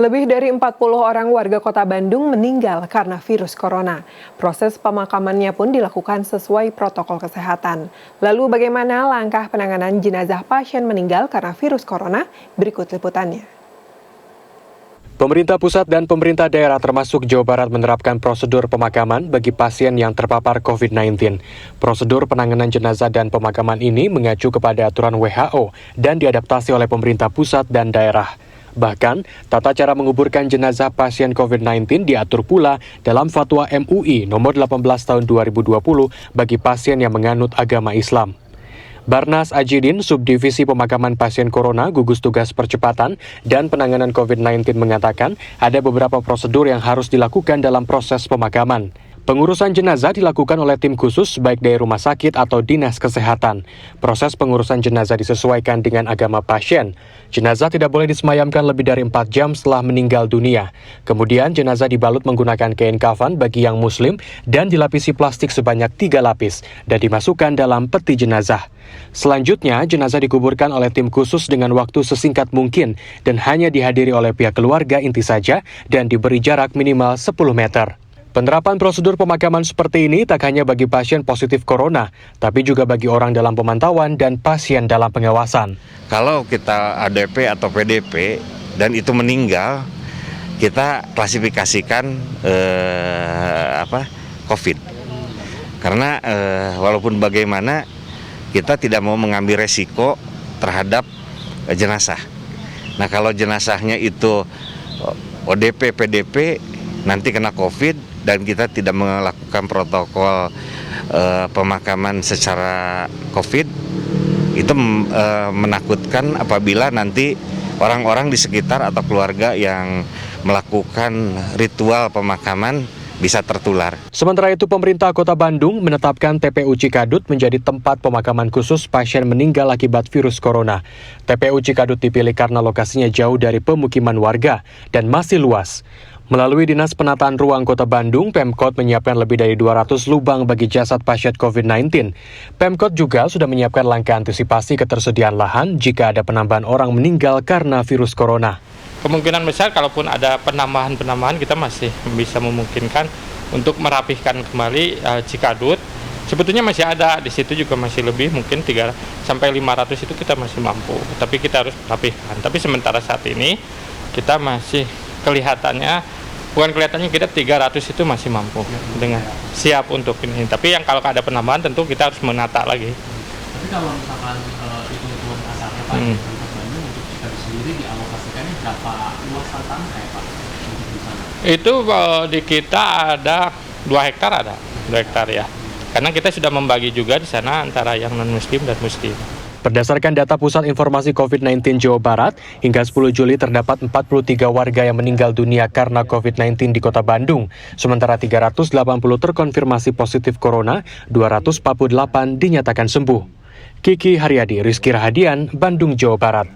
Lebih dari 40 orang warga kota Bandung meninggal karena virus corona. Proses pemakamannya pun dilakukan sesuai protokol kesehatan. Lalu bagaimana langkah penanganan jenazah pasien meninggal karena virus corona? Berikut liputannya. Pemerintah pusat dan pemerintah daerah termasuk Jawa Barat menerapkan prosedur pemakaman bagi pasien yang terpapar COVID-19. Prosedur penanganan jenazah dan pemakaman ini mengacu kepada aturan WHO dan diadaptasi oleh pemerintah pusat dan daerah. Bahkan, tata cara menguburkan jenazah pasien COVID-19 diatur pula dalam Fatwa MUI nomor 18 tahun 2020 bagi pasien yang menganut agama Islam. Barnas Ajidin, Subdivisi Pemakaman Pasien Corona, Gugus Tugas Percepatan dan Penanganan COVID-19 mengatakan ada beberapa prosedur yang harus dilakukan dalam proses pemakaman. Pengurusan jenazah dilakukan oleh tim khusus baik dari rumah sakit atau dinas kesehatan. Proses pengurusan jenazah disesuaikan dengan agama pasien. Jenazah tidak boleh disemayamkan lebih dari 4 jam setelah meninggal dunia. Kemudian jenazah dibalut menggunakan kain kafan bagi yang muslim dan dilapisi plastik sebanyak 3 lapis dan dimasukkan dalam peti jenazah. Selanjutnya, jenazah dikuburkan oleh tim khusus dengan waktu sesingkat mungkin dan hanya dihadiri oleh pihak keluarga inti saja dan diberi jarak minimal 10 meter. Penerapan prosedur pemakaman seperti ini tak hanya bagi pasien positif corona, tapi juga bagi orang dalam pemantauan dan pasien dalam pengawasan. Kalau kita ADP atau PDP dan itu meninggal, kita klasifikasikan COVID. Karena walaupun bagaimana kita tidak mau mengambil resiko terhadap jenazah. Nah, kalau jenazahnya itu ODP, PDP, nanti kena COVID dan kita tidak melakukan protokol pemakaman secara COVID, itu menakutkan apabila nanti orang-orang di sekitar atau keluarga yang melakukan ritual pemakaman bisa tertular. Sementara itu, pemerintah Kota Bandung menetapkan TPU Cikadut menjadi tempat pemakaman khusus pasien meninggal akibat virus corona. TPU Cikadut dipilih karena lokasinya jauh dari pemukiman warga dan masih luas. Melalui Dinas Penataan Ruang Kota Bandung, Pemkot menyiapkan lebih dari 200 lubang bagi jasad pasien COVID-19. Pemkot juga sudah menyiapkan langkah antisipasi ketersediaan lahan jika ada penambahan orang meninggal karena virus corona. Kemungkinan besar kalaupun ada penambahan kita masih bisa memungkinkan untuk merapihkan kembali Cikadut. Sebetulnya masih ada, di situ juga masih lebih, mungkin 300 sampai 500 itu kita masih mampu. Tapi kita harus rapihkan. Tapi sementara saat ini kita masih kelihatannya kita 300 itu masih mampu dengan siap untuk ini. Tapi yang kalau ada penambahan tentu kita harus menata lagi. Tapi kalau misalkan hitung-hitungan kasarnya Pak, untuk Bandung untuk Cikadut sendiri dialokasikannya berapa luas tanah ya Pak untuk di sana? Itu di kita ada 2 hektar ya. Karena kita sudah membagi juga di sana antara yang non-muslim dan muslim. Berdasarkan data Pusat Informasi COVID-19 Jawa Barat, hingga 10 Juli terdapat 43 warga yang meninggal dunia karena COVID-19 di Kota Bandung. Sementara 380 terkonfirmasi positif corona, 248 dinyatakan sembuh. Kiki Haryadi, Rizky Rahadian, Bandung, Jawa Barat.